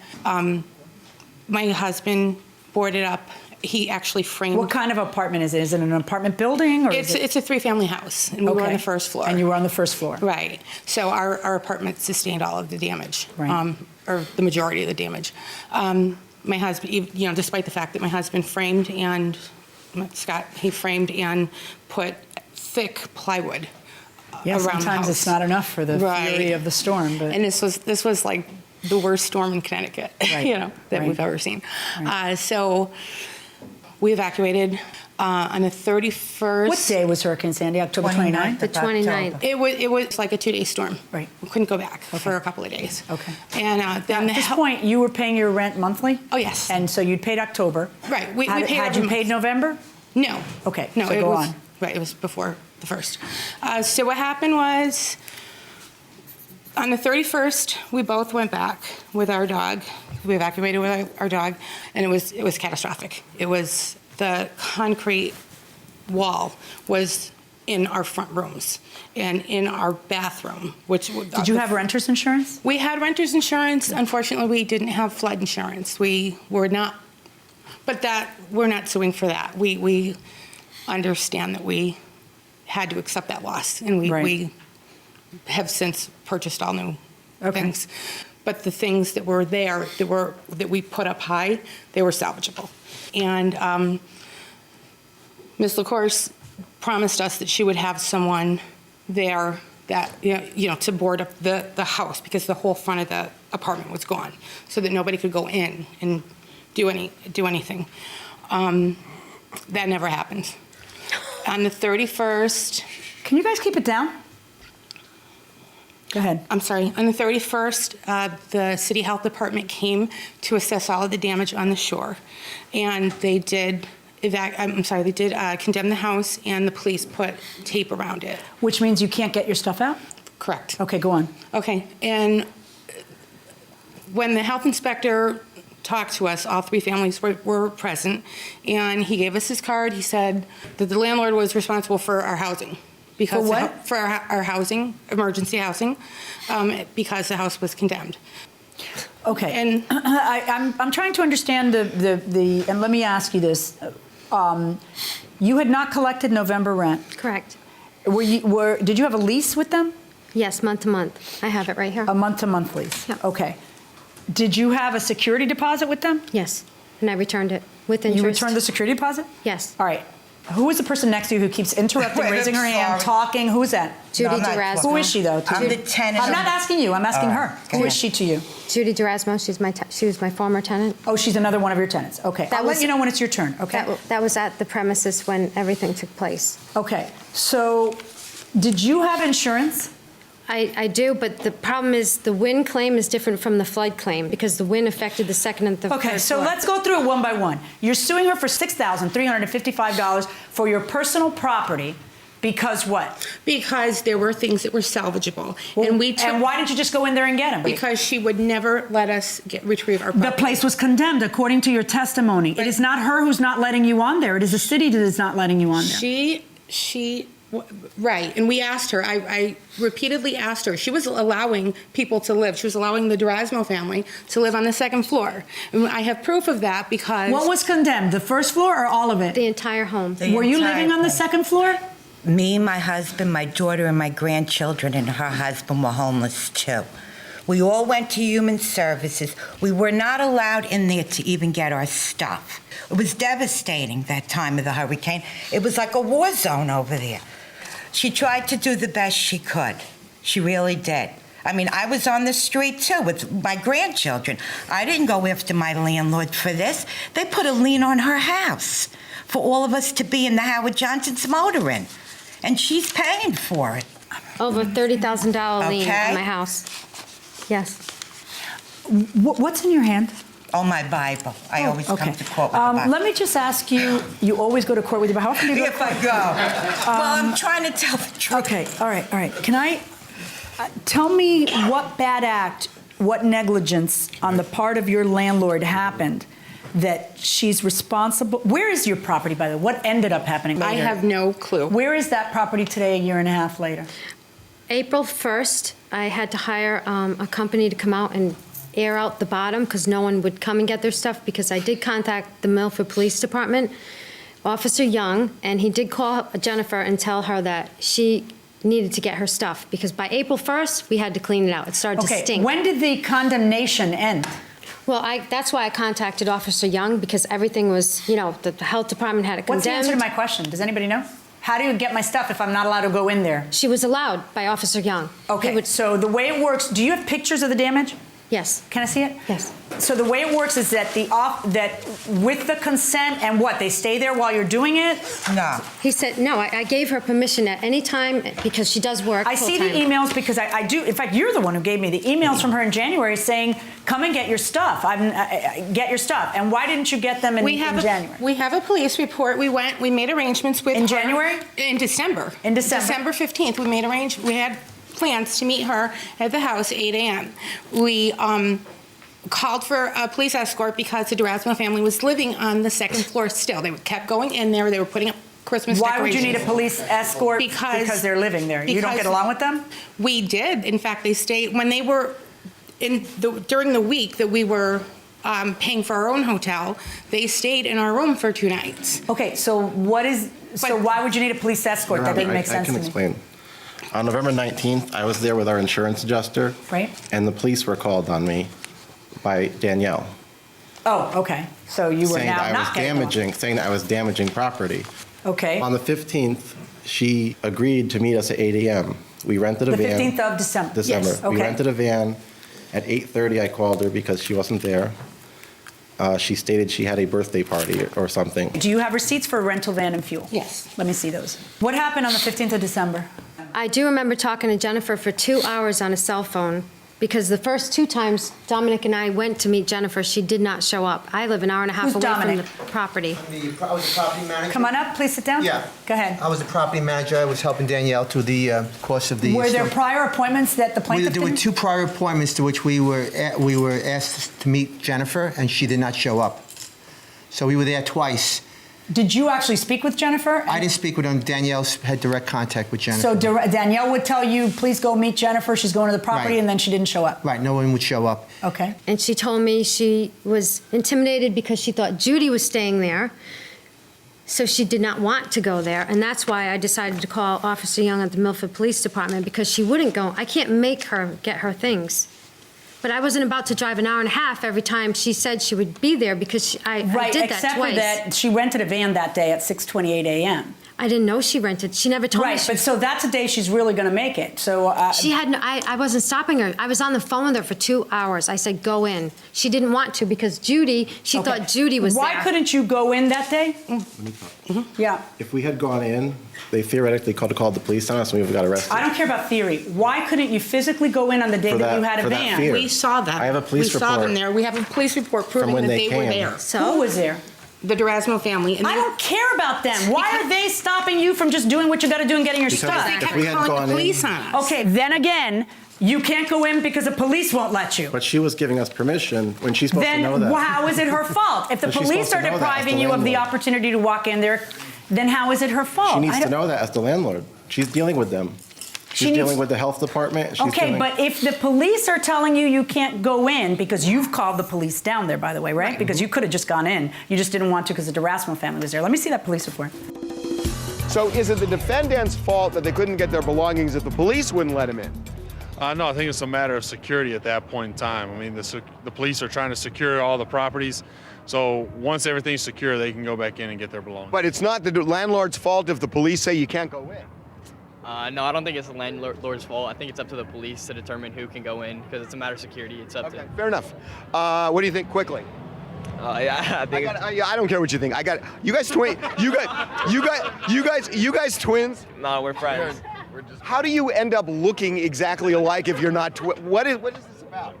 Speaker 15: My husband boarded up. He actually framed.
Speaker 4: What kind of apartment is it? Is it an apartment building? Or
Speaker 15: it's a 3-family house, and we were on the first floor.
Speaker 4: And you were on the first floor.
Speaker 15: Right. So our apartment sustained all of the damage,
Speaker 4: right.
Speaker 15: Or the majority of the damage. My husband, despite the fact that my husband framed and Scott, he framed and put thick plywood around the house.
Speaker 4: Sometimes it's not enough for the fury of the storm. But.
Speaker 15: And this was like the worst storm in Connecticut, that we've ever seen.
Speaker 4: Right.
Speaker 15: So we evacuated on the 31st.
Speaker 4: What day was Hurricane Sandy? October 29th?
Speaker 15: The 29th. It was like a 2-day storm.
Speaker 4: Right.
Speaker 15: We couldn't go back for a couple of days.
Speaker 4: Okay.
Speaker 15: And then
Speaker 4: at this point, you were paying your rent monthly?
Speaker 15: Oh, yes.
Speaker 4: And so you'd paid October.
Speaker 15: Right.
Speaker 4: Had you paid November?
Speaker 15: No.
Speaker 4: Okay.
Speaker 15: No,
Speaker 4: so go on.
Speaker 15: Right. It was before the 1st. So what happened was, on the 31st, we both went back with our dog. We evacuated with our dog, and it was catastrophic. It was the concrete wall was in our front rooms and in our bathroom. Did
Speaker 4: you have renter's insurance?
Speaker 15: We had renter's insurance. Unfortunately, we didn't have flood insurance. We were not, but we're not suing for that. We understand that we had to accept that loss, and we have since purchased all new things. But the things that were there that we put up high, they were salvageable. And Ms. LaCourse promised us that she would have someone there that to board up the house, because the whole front of the apartment was gone, so that nobody could go in and do anything. That never happened. On the 31st,
Speaker 4: can you guys keep it down? Go ahead.
Speaker 15: I'm sorry. On the 31st, the City Health Department came to assess all of the damage on the shore, and they did condemn the house, and the police put tape around it.
Speaker 4: Which means you can't get your stuff out?
Speaker 15: Correct.
Speaker 4: Okay, go on.
Speaker 15: Okay, and when the health inspector talked to us, all 3 families were present, and he gave us his card. He said that the landlord was responsible for our housing.
Speaker 4: For what?
Speaker 15: For our housing, emergency housing, because the house was condemned.
Speaker 4: Okay,
Speaker 15: and
Speaker 4: I'm trying to understand the and let me ask you this: you had not collected November rent.
Speaker 3: Correct.
Speaker 4: Did you have a lease with them?
Speaker 3: Yes, month to month. I have it right here.
Speaker 4: A month-to-month lease.
Speaker 3: Yeah.
Speaker 4: Okay. Did you have a security deposit with them?
Speaker 3: Yes, and I returned it with interest.
Speaker 4: You returned the security deposit?
Speaker 3: Yes.
Speaker 4: All right. Who is the person next to you who keeps interrupting,
Speaker 16: Wait,
Speaker 4: raising her
Speaker 16: I'm
Speaker 4: hand,
Speaker 16: sorry.
Speaker 4: talking? Who is that?
Speaker 3: Judy
Speaker 16: I'm not
Speaker 3: Durasmo.
Speaker 4: Who is she, though? to
Speaker 16: I'm
Speaker 4: you?
Speaker 16: the tenant.
Speaker 4: I'm not asking you. I'm asking her. Who is she to you?
Speaker 3: Judy Durasmo. She was my former tenant.
Speaker 4: Oh, she's another one of your tenants. Okay. I'll let you know when it's your turn. Okay.
Speaker 3: That was at the premises when everything took place.
Speaker 4: Okay. So, did you have insurance?
Speaker 3: I do, but the problem is the wind claim is different from the flood claim because the wind affected the second and the
Speaker 4: Okay,
Speaker 3: third
Speaker 4: so
Speaker 3: floor.
Speaker 4: let's go through it one by one. You're suing her for $6,355 for your personal property because what?
Speaker 15: Because there were things that were salvageable.
Speaker 4: Well,
Speaker 15: and we took,
Speaker 4: and why didn't you just go in there and get them?
Speaker 15: Because she would never let us retrieve our property.
Speaker 4: The place was condemned according to your testimony. It is not her who's not letting you on there. It is the city that is not letting you on there.
Speaker 15: Right, and we asked her, I repeatedly asked her, she was allowing people to live, she was allowing the Durasmo family to live on the second floor. And I have proof of that because...
Speaker 4: What was condemned, the first floor or all of it?
Speaker 3: The entire home.
Speaker 4: Were you living on the second floor?
Speaker 16: Me, my husband, my daughter, and my grandchildren, and her husband were homeless too. We all went to human services. We were not allowed in there to even get our stuff. It was devastating that time of the hurricane. It was like a war zone over there. She tried to do the best she could. She really did. I mean, I was on the street too with my grandchildren. I didn't go after my landlord for this. They put a lien on her house for all of us to be in the Howard Johnson's motoring. And she's paying for it.
Speaker 3: Over $30,000 lien
Speaker 16: Okay.
Speaker 3: on my house. Yes.
Speaker 4: What's in your hand?
Speaker 16: Oh, my Bible. I always come to court with the Bible.
Speaker 4: Let me just ask you, you always go to court with your Bible. How often do you go to
Speaker 16: If
Speaker 4: court?
Speaker 16: I go. Well, I'm trying to tell the truth.
Speaker 4: Okay, all right. Can I, tell me what bad act, what negligence on the part of your landlord happened that she's responsible? Where is your property, by the way? What ended up happening later?
Speaker 15: I have no clue.
Speaker 4: Where is that property today, a year and a half later?
Speaker 3: April 1st, I had to hire a company to come out and air out the bottom because no one would come and get their stuff because I did contact the Milford Police Department, Officer Young, and he did call Jennifer and tell her that she needed to get her stuff because by April 1st, we had to clean it out. It started to stink.
Speaker 4: When did the condemnation end?
Speaker 3: Well, that's why I contacted Officer Young because everything was, the health department had it condemned.
Speaker 4: What's the answer to my question? Does anybody know? How do you get my stuff if I'm not allowed to go in there?
Speaker 3: She was allowed by Officer Young.
Speaker 4: Okay, so the way it works, do you have pictures of the damage?
Speaker 3: Yes.
Speaker 4: Can I see it?
Speaker 3: Yes.
Speaker 4: So the way it works is that that with the consent and what, they stay there while you're doing it?
Speaker 16: No.
Speaker 3: He said, no, I gave her permission at any time because she does work
Speaker 4: I see the
Speaker 3: full-time.
Speaker 4: emails because I do. In fact, you're the one who gave me the emails from her in January saying, come and get your stuff. Get your stuff. And why didn't you get them in January?
Speaker 15: We have a police report. We made arrangements with her.
Speaker 4: In January?
Speaker 15: In December.
Speaker 4: In December.
Speaker 15: December 15th, we had plans to meet her at the house at 8 a.m. We called for a police escort because the Durasmo family was living on the second floor still. They kept going in there. They were putting up Christmas
Speaker 4: Why
Speaker 15: decorations.
Speaker 4: would you need a police escort? Because they're living there. You don't get along with them?
Speaker 15: We did. In fact, they stayed when they were during the week that we were paying for our own hotel. They stayed in our room for 2 nights.
Speaker 4: Okay, so why would you need a police escort? That didn't make sense to me.
Speaker 17: I can explain. On November 19th, I was there with our insurance adjuster.
Speaker 4: Right.
Speaker 17: And the police were called on me by Danielle.
Speaker 4: Oh, okay. So you were
Speaker 17: saying
Speaker 4: now
Speaker 17: that
Speaker 4: not
Speaker 17: saying that I was damaging property.
Speaker 4: Okay.
Speaker 17: On the 15th, she agreed to meet us at 8 a.m. We rented a
Speaker 4: The
Speaker 17: van.
Speaker 4: 15th of December. Yes, okay.
Speaker 17: We rented a van. At 8:30, I called her because she wasn't there. She stated she had a birthday party or something.
Speaker 4: Do you have receipts for rental van and fuel?
Speaker 15: Yes.
Speaker 4: Let me see those. What happened on the 15th of December?
Speaker 3: I do remember talking to Jennifer for 2 hours on a cell phone because the first 2 times Dominic and I went to meet Jennifer, she did not show up. I live an hour and a half
Speaker 4: Who's
Speaker 3: away
Speaker 4: Dominic?
Speaker 3: from the property.
Speaker 7: I was the property manager.
Speaker 4: Come on up, please sit down.
Speaker 7: Yeah.
Speaker 4: Go ahead.
Speaker 7: I was the property manager. I was helping Danielle through the course of the...
Speaker 4: Were there prior appointments that the plaintiff
Speaker 7: There were
Speaker 4: didn't?
Speaker 7: 2 prior appointments to which we were asked to meet Jennifer, and she did not show up. So we were there twice.
Speaker 4: Did you actually speak with Jennifer?
Speaker 7: I didn't speak with her. Danielle had direct contact with Jennifer.
Speaker 4: So Danielle would tell you, please go meet Jennifer. She's going to the property,
Speaker 7: Right.
Speaker 4: and then she didn't show up.
Speaker 7: Right, no one would show up.
Speaker 4: Okay.
Speaker 3: And she told me she was intimidated because she thought Judy was staying there. So she did not want to go there. And that's why I decided to call Officer Young at the Milford Police Department because she wouldn't go. I can't make her get her things. But I wasn't about to drive an hour and a half every time she said she would be there because I did that twice.
Speaker 4: Right, except for that she rented a van that day at 6:28 a.m.
Speaker 3: I didn't know she rented. She never told me.
Speaker 4: Right, but so that's a day she's really going to make it. So
Speaker 3: she had no, I wasn't stopping her. I was on the phone with her for 2 hours. I said, go in. She didn't want to because Judy, she thought Judy was there.
Speaker 4: Why couldn't you go in that day? Yeah.
Speaker 17: If we had gone in, they theoretically could have called the police on us and we would have got arrested.
Speaker 4: I don't care about theory. Why couldn't you physically go in on the day
Speaker 17: For
Speaker 4: that
Speaker 17: that-
Speaker 4: you had a
Speaker 17: for that
Speaker 4: van?
Speaker 17: fear.
Speaker 15: We saw them.
Speaker 17: I have a police
Speaker 15: We saw
Speaker 17: report
Speaker 15: them there. We have a police report proving
Speaker 17: when
Speaker 15: that
Speaker 17: they
Speaker 15: they were
Speaker 17: came.
Speaker 15: there.
Speaker 3: So
Speaker 4: who was there?
Speaker 15: The Durasmo family. And
Speaker 4: I don't care about them. Why are they stopping you from just doing what you got to do and getting your
Speaker 17: Because
Speaker 4: stuff?
Speaker 17: if we had gone in,
Speaker 4: Okay, then again, you can't go in because the police won't let you.
Speaker 17: but she was giving us permission when she's supposed
Speaker 4: Then
Speaker 17: to know that.
Speaker 4: how is it her fault? If the
Speaker 17: But she's
Speaker 4: police
Speaker 17: supposed to
Speaker 4: are
Speaker 17: know that as
Speaker 4: depriving
Speaker 17: the
Speaker 4: you of the
Speaker 17: landlord.
Speaker 4: opportunity to walk in there, then how is it her fault?
Speaker 17: She needs
Speaker 4: I
Speaker 17: to
Speaker 4: don't-
Speaker 17: know that as the landlord. She's dealing with them. She's
Speaker 4: needs-
Speaker 17: dealing with the health department. She's
Speaker 4: Okay,
Speaker 17: dealing-
Speaker 4: but if the police are telling you you can't go in, because you've called the police down there, by the way, right? Because you could have just gone in. You just didn't want to because the Durasmo family was there. Let me see that police report.
Speaker 10: So is it the defendant's fault that they couldn't get their belongings if the police wouldn't let them in?
Speaker 18: No, I think it's a matter of security at that point in time. I mean, the police are trying to secure all the properties. So once everything's secure, they can go back in and get their belongings.
Speaker 10: But it's not the landlord's fault if the police say you can't go in.
Speaker 19: No, I don't think it's the landlord's fault. I think it's up to the police to determine who can go in because it's a matter of security. It's up to.
Speaker 10: Fair enough. What do you think? Quickly.
Speaker 19: Yeah, I think.
Speaker 10: I don't care what you think. You guys twin. You guys twins.
Speaker 19: No, we're friends.
Speaker 10: How do you end up looking exactly alike if you're not What is this about?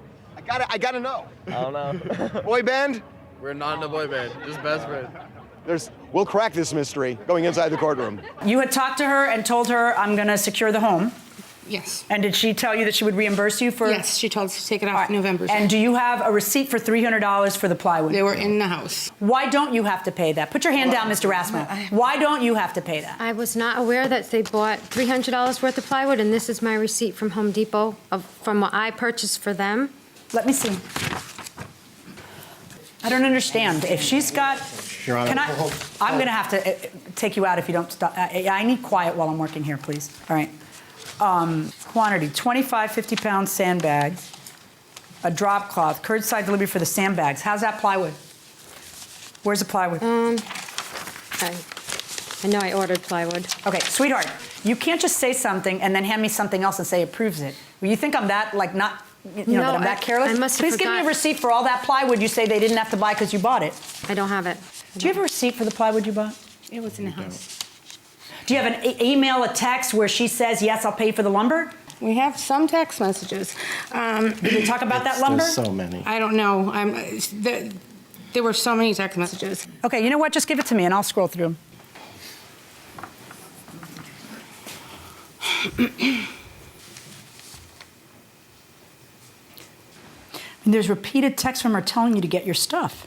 Speaker 10: I gotta know.
Speaker 19: I don't know.
Speaker 10: Boy band?
Speaker 19: We're not in a boy band. Just best friends.
Speaker 10: We'll crack this mystery going inside the courtroom.
Speaker 4: You had talked to her and told her, I'm going to secure the home.
Speaker 15: Yes.
Speaker 4: And did she tell you that she would reimburse you for?
Speaker 15: Yes, she told us to take it off November.
Speaker 4: And do you have a receipt for $300 for the plywood?
Speaker 15: They were in the house.
Speaker 4: Why don't you have to pay that? Put your hand down, Mr. Rasmussen. Why don't you have to pay that?
Speaker 3: I was not aware that they bought $300 worth of plywood, and this is my receipt from Home Depot from what I purchased for them.
Speaker 4: Let me see. I don't understand. If she's got,
Speaker 17: Your Honor,
Speaker 4: I'm going to have to take you out if you don't stop. I need quiet while I'm working here, please. All right. Quantity, 25 50-pound sandbags, a drop cloth, curbside delivery for the sandbags. How's that plywood? Where's the plywood?
Speaker 3: I know I ordered plywood.
Speaker 4: Okay, sweetheart, you can't just say something and then hand me something else and say it proves it. Well, you think I'm that, that I'm that careless?
Speaker 3: I must have
Speaker 4: Please give me a
Speaker 3: forgot.
Speaker 4: receipt for all that plywood you say they didn't have to buy because you bought it.
Speaker 3: I don't have it.
Speaker 4: Do you have a receipt for the plywood you bought?
Speaker 15: It was in the house.
Speaker 4: Do you have an email, a text where she says, yes, I'll pay for the lumber?
Speaker 15: We have some text messages.
Speaker 4: Did they talk about that lumber?
Speaker 17: There's so many.
Speaker 15: I don't know. There were so many text messages.
Speaker 4: Okay, you know what? Just give it to me and I'll scroll through them. And there's repeated texts from her telling you to get your stuff.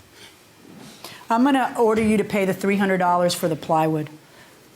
Speaker 4: I'm going to order you to pay the $300 for the plywood.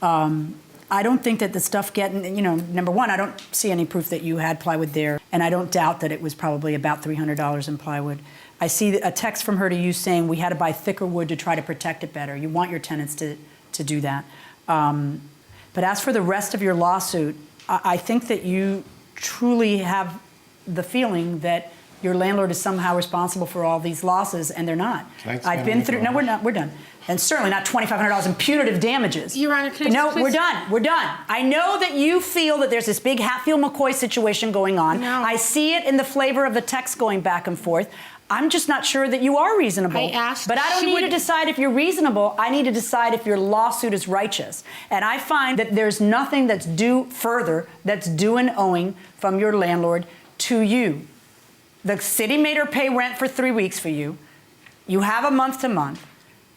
Speaker 4: I don't think that the stuff number one, I don't see any proof that you had plywood there, and I don't doubt that it was probably about $300 in plywood. I see a text from her to you saying we had to buy thicker wood to try to protect it better. You want your tenants to do that. But as for the rest of your lawsuit, I think that you truly have the feeling that your landlord is somehow responsible for all these losses, and they're not. I've been through. No, we're not. We're done. And certainly not $2,500 in punitive damages.
Speaker 15: Your Honor, can I
Speaker 4: No,
Speaker 15: just please-
Speaker 4: we're done. We're done. I know that you feel that there's this big Hatfield-McCoy situation going on.
Speaker 15: No.
Speaker 4: I see it in the flavor of the text going back and forth. I'm just not sure that you are reasonable.
Speaker 15: I asked-
Speaker 4: But I don't
Speaker 15: she
Speaker 4: need to
Speaker 15: would-
Speaker 4: decide if you're reasonable. I need to decide if your lawsuit is righteous. And I find that there's nothing that's due further that's due and owing from your landlord to you. The city made her pay rent for 3 weeks for you. You have a month to month.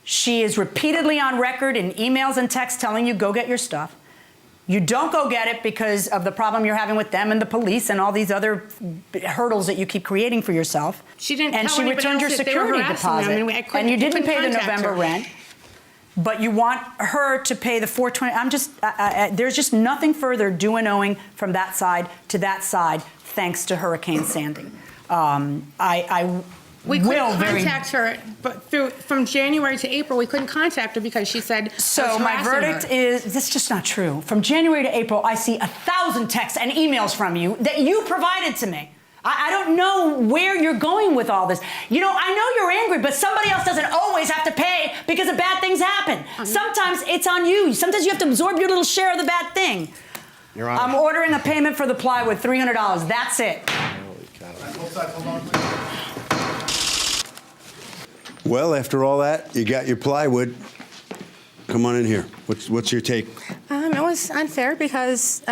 Speaker 4: She is repeatedly on record in emails and texts telling you, go get your stuff. You don't go get it because of the problem you're having with them and the police and all these other hurdles that you keep creating for yourself.
Speaker 15: She didn't
Speaker 4: And
Speaker 15: tell
Speaker 4: she
Speaker 15: anybody
Speaker 4: returned your
Speaker 15: else that they were
Speaker 4: security
Speaker 15: harassing them.
Speaker 4: deposit.
Speaker 15: I mean, I couldn't-
Speaker 4: And you didn't
Speaker 15: couldn't
Speaker 4: pay the
Speaker 15: contact
Speaker 4: November
Speaker 15: her.
Speaker 4: rent. But you want her to pay the $420. There's just nothing further due and owing from that side to that side, thanks to Hurricane Sandy.
Speaker 15: We couldn't contact her, but from January to April, we couldn't contact her because she said.
Speaker 4: So my verdict is, that's just not true. From January to April, I see 1,000 texts and emails from you that you provided to me. I don't know where you're going with all this. You know, I know you're angry, but somebody else doesn't always have to pay because of bad things happen. Sometimes it's on you. Sometimes you have to absorb your little share of the bad thing.
Speaker 17: Your Honor.
Speaker 4: I'm ordering a payment for the plywood, $300. That's it.
Speaker 6: Well, after all that, you got your plywood. Come on in here. What's your take?
Speaker 15: It was unfair because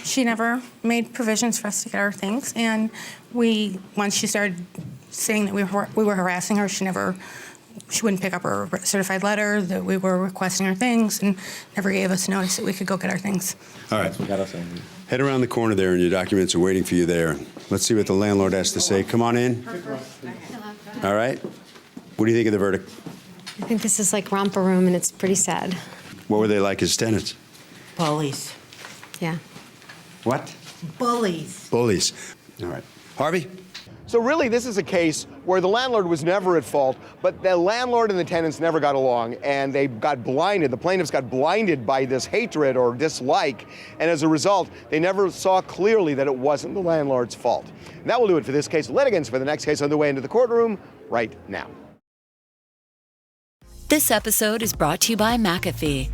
Speaker 15: she never made provisions for us to get our things, and once she started saying that we were harassing her, she wouldn't pick up her certified letter that we were requesting our things, and never gave us notice that we could go get our things.
Speaker 6: All right. Head around the corner there, and your documents are waiting for you there. Let's see what the landlord has to say. Come on in. All right. What do you think of the verdict?
Speaker 3: I think this is like romper room, and it's pretty sad.
Speaker 6: What were they like as tenants?
Speaker 16: Bullies.
Speaker 3: Yeah.
Speaker 6: What?
Speaker 16: Bullies.
Speaker 6: Bullies. All right. Harvey?
Speaker 10: So really, this is a case where the landlord was never at fault, but the landlord and the tenants never got along, and they got blinded. The plaintiffs got blinded by this hatred or dislike, and as a result, they never saw clearly that it wasn't the landlord's fault. And that will do it for this case. Litigants for the next case on the way into the courtroom right now.
Speaker 20: This episode is brought to you by McAfee.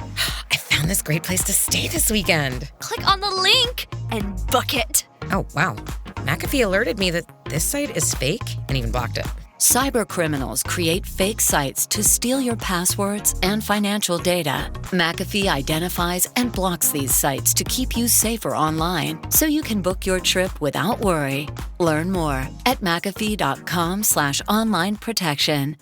Speaker 21: I found this great place to stay this weekend.
Speaker 20: Click on the link and book it.
Speaker 21: Oh, wow. McAfee alerted me that this site is fake and even blocked it.
Speaker 20: Cyber criminals create fake sites to steal your passwords and financial data. McAfee identifies and blocks these sites to keep you safer online, so you can book your trip without worry. Learn more at McAfee.com/online protection.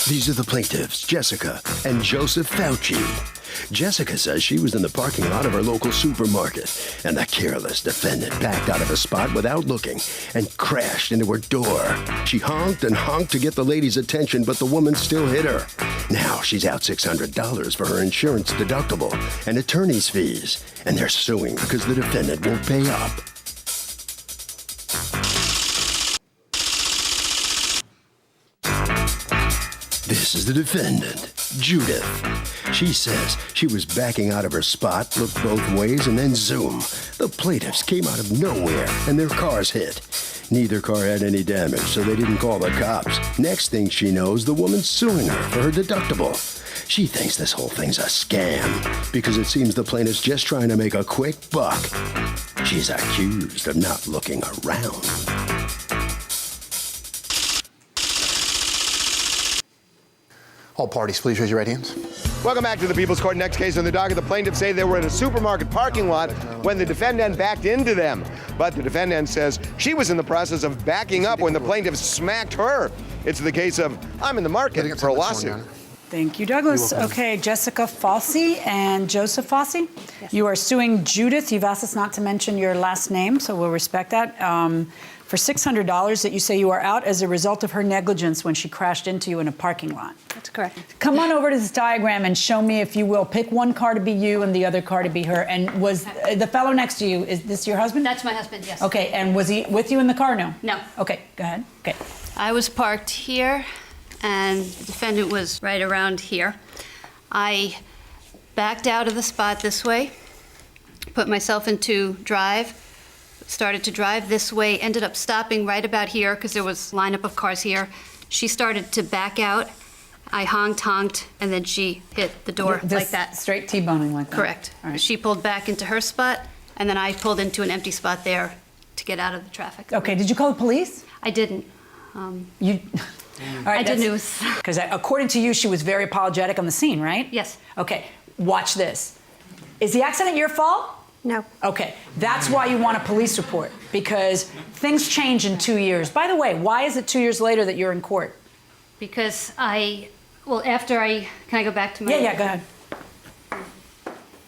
Speaker 6: These are the plaintiffs, Jessica and Joseph Fauci. Jessica says she was in the parking lot of her local supermarket, and the careless defendant backed out of a spot without looking and crashed into her door. She honked and honked to get the lady's attention, but the woman still hit her. Now she's out $600 for her insurance deductible and attorney's fees, and they're suing because the defendant won't pay up. This is the defendant, Judith. She says she was backing out of her spot, looked both ways, and then zoom. The plaintiffs came out of nowhere, and their cars hit. Neither car had any damage, so they didn't call the cops. Next thing she knows, the woman's suing her for her deductible. She thinks this whole thing's a scam, because it seems the plaintiff's just trying to make a quick buck. She's accused of not looking around.
Speaker 9: All parties, please raise your right hands.
Speaker 10: Welcome back to the People's Court. Next case on the docket. The plaintiffs say they were in a supermarket parking lot when the defendant backed into them. But the defendant says she was in the process of backing up when the plaintiffs smacked her. It's the case of, I'm in the market for a lawsuit.
Speaker 4: Thank you, Douglas. Okay, Jessica Fossey and Joseph Fossey. Yes. You are suing Judith. You've asked us not to mention your last name, so we'll respect that. For $600 that you say you are out as a result of her negligence when she crashed into you in a parking lot.
Speaker 22: That's correct.
Speaker 4: Come on over to this diagram and show me, if you will, pick one car to be you and the other car to be her. And was the fellow next to you, is this your husband?
Speaker 22: That's my husband, yes.
Speaker 4: Okay, and was he with you in the car? No?
Speaker 22: No.
Speaker 4: Okay, go ahead. Okay.
Speaker 22: I was parked here, and the defendant was right around here. I backed out of the spot this way, put myself into drive, started to drive this way, ended up stopping right about here because there was a lineup of cars here. She started to back out. I honked, and then she hit the door like that.
Speaker 4: Straight T-boning like that?
Speaker 22: Correct. All right. She pulled back into her spot, and then I pulled into an empty spot there to get out of the traffic.
Speaker 4: Okay, did you call the police?
Speaker 22: I didn't.
Speaker 4: You... All right,
Speaker 22: I didn't. It was...
Speaker 4: Because according to you, she was very apologetic on the scene, right?
Speaker 22: Yes.
Speaker 4: Okay, watch this. Is the accident your fault?
Speaker 22: No.
Speaker 4: Okay, that's why you want a police report, because things change in 2 years. By the way, why is it 2 years later that you're in court?
Speaker 22: Because after I, can I go back to my...
Speaker 4: Yeah, go ahead.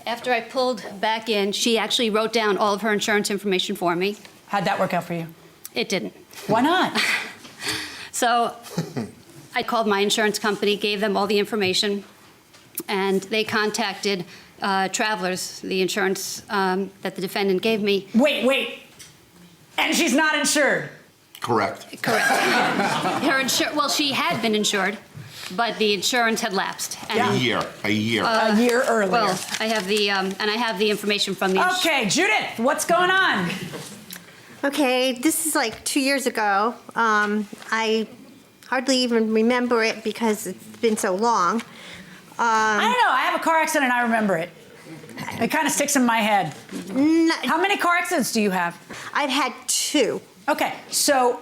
Speaker 22: After I pulled back in, she actually wrote down all of her insurance information for me.
Speaker 4: How'd that work out for you?
Speaker 22: It didn't.
Speaker 4: Why not?
Speaker 22: So I called my insurance company, gave them all the information, and they contacted Travelers, the insurance that the defendant gave me.
Speaker 4: Wait. And she's not insured?
Speaker 22: Correct. Well, she had been insured. but the insurance had lapsed.
Speaker 1: A year earlier.
Speaker 22: Well, I have the information from the.
Speaker 4: Okay, Judith, what's going on?
Speaker 2: Okay, this is like 2 years ago. I hardly even remember it because it's been so long.
Speaker 4: I don't know. I have a car accident. I remember it. It kind of sticks in my head. How many car accidents do you have?
Speaker 2: I've had 2.
Speaker 4: Okay, so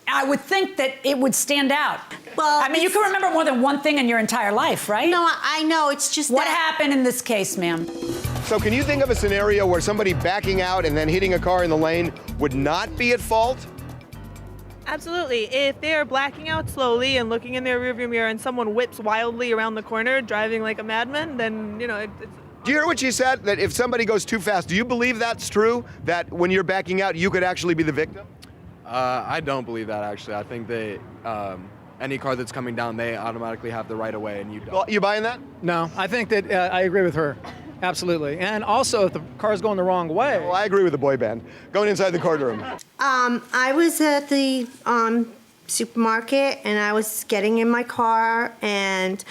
Speaker 4: I would think that it would stand out.
Speaker 2: Well,
Speaker 4: I mean, you can remember more than one thing in your entire life, right?
Speaker 2: No, I know. It's just
Speaker 4: what happened in this case, ma'am?
Speaker 10: So can you think of a scenario where somebody backing out and then hitting a car in the lane would not be at fault?
Speaker 12: Absolutely. If they are blacking out slowly and looking in their rearview mirror and someone whips wildly around the corner driving like a madman, then, it's...
Speaker 10: Do you hear what she said? That if somebody goes too fast, do you believe that's true? That when you're backing out, you could actually be the victim?
Speaker 23: I don't believe that, actually. I think they, any car that's coming down, they automatically have the right of way, and you don't.
Speaker 10: Well, you buying that?
Speaker 12: No, I think that I agree with her. Absolutely. And also, if the car's going the wrong way...
Speaker 10: Well, I agree with the boy band. Going inside the courtroom.
Speaker 2: I was at the supermarket, and I was getting in my car, and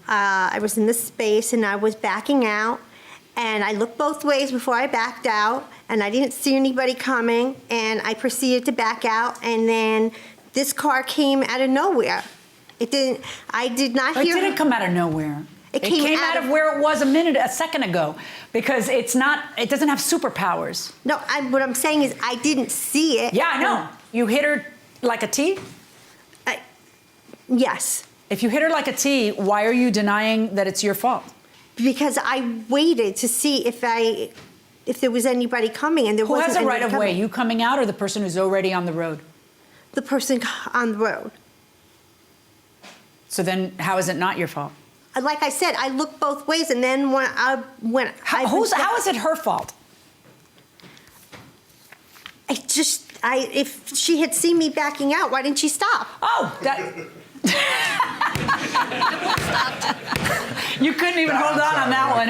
Speaker 2: I was in the space, and I was backing out, and I looked both ways before I backed out, and I didn't see anybody coming, and I proceeded to back out, and then this car came out of nowhere. I did not hear...
Speaker 4: It didn't come out of nowhere.
Speaker 2: It
Speaker 4: came out of where it was a second ago, because it doesn't have superpowers.
Speaker 2: No, what I'm saying is I didn't see it.
Speaker 4: Yeah, I know. You hit her like a T?
Speaker 2: Yes.
Speaker 4: If you hit her like a T, why are you denying that it's your fault?
Speaker 2: Because I waited to see if there was anybody coming, and there wasn't.
Speaker 4: Who has a right of way? You coming out or the person who's already on the road?
Speaker 2: The person on the road.
Speaker 4: So then how is it not your fault?
Speaker 2: Like I said, I looked both ways, and then
Speaker 4: how is it her fault?
Speaker 2: If she had seen me backing out, why didn't she stop?
Speaker 4: Oh, you couldn't even hold on that one.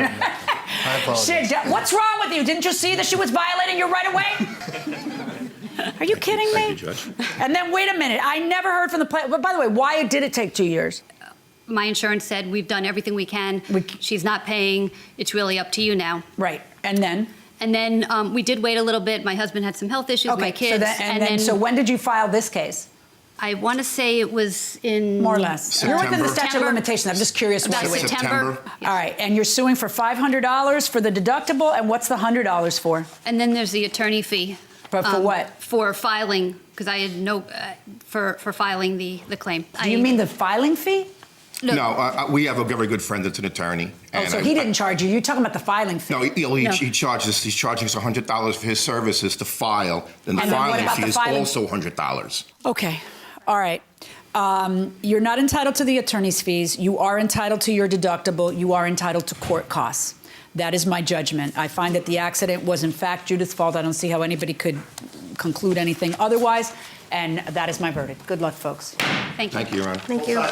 Speaker 7: I apologize.
Speaker 4: Shit, what's wrong with you? Didn't you see that she was violating your right of way? Are you kidding me?
Speaker 1: Thank you, Judge.
Speaker 4: And then wait a minute. I never heard from the plaintiff. But by the way, why did it take 2 years?
Speaker 22: My insurance said we've done everything we can. She's not paying. It's really up to you now.
Speaker 4: Right. And then?
Speaker 22: And then we did wait a little bit. My husband had some health issues with my kids.
Speaker 4: So when did you file this case?
Speaker 22: I want to say it was in...
Speaker 4: More or less.
Speaker 22: September.
Speaker 4: You're within the statute of limitations. I'm just curious.
Speaker 22: About September.
Speaker 4: All right. And you're suing for $500 for the deductible. And what's the $100 for?
Speaker 22: And then there's the attorney fee.
Speaker 4: But for what?
Speaker 22: For filing, because I had no... for filing the claim.
Speaker 4: Do you mean the filing fee?
Speaker 1: No, we have a very good friend that's an attorney.
Speaker 4: Oh, so he didn't charge you. You're talking about the filing fee.
Speaker 1: No, he charges. He's charging us $100 for his services to file. Then the filing fee is also $100.
Speaker 4: Okay. All right. You're not entitled to the attorney's fees. You are entitled to your deductible. You are entitled to court costs. That is my judgment. I find that the accident was, in fact, Judith's fault. I don't see how anybody could conclude anything otherwise. And that is my verdict. Good luck, folks.
Speaker 22: Thank you.
Speaker 1: Thank you, Your Honor.
Speaker 2: Thank you.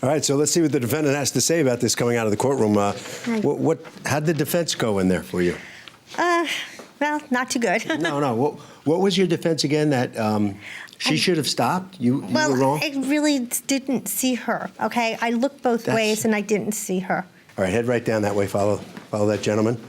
Speaker 24: All right, so let's see what the defendant has to say about this coming out of the courtroom. How'd the defense go in there for you?
Speaker 2: Well, not too good.
Speaker 24: No. What was your defense again? That she should have stopped? You were wrong?
Speaker 2: I really didn't see her, okay? I looked both ways, and I didn't see her.
Speaker 24: All right, head right down that way. Follow that gentleman.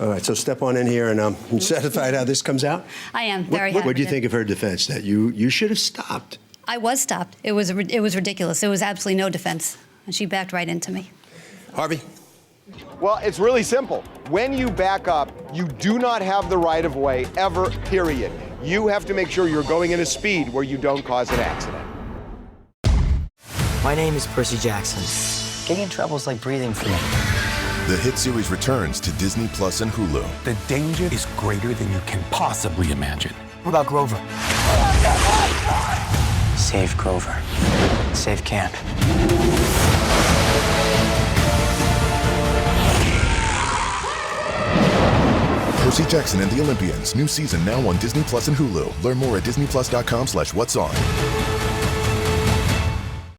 Speaker 24: All right, so step on in here, and I'm satisfied how this comes out?
Speaker 25: I am very happy.
Speaker 24: What do you think of her defense? That you should have stopped?
Speaker 25: I was stopped. It was ridiculous. There was absolutely no defense, and she backed right into me.
Speaker 24: Harvey?
Speaker 10: Well, it's really simple. When you back up, you do not have the right of way ever, period. You have to make sure you're going at a speed where you don't cause an accident.
Speaker 26: My name is Percy Jackson. Getting in trouble is like breathing for me.
Speaker 27: The hit series returns to Disney Plus and Hulu.
Speaker 28: The danger is greater than you can possibly imagine.
Speaker 26: What about Grover? Save Grover. Save camp.
Speaker 27: Percy Jackson and the Olympians. New season now on Disney Plus and Hulu. Learn more at disneyplus.com/what's on.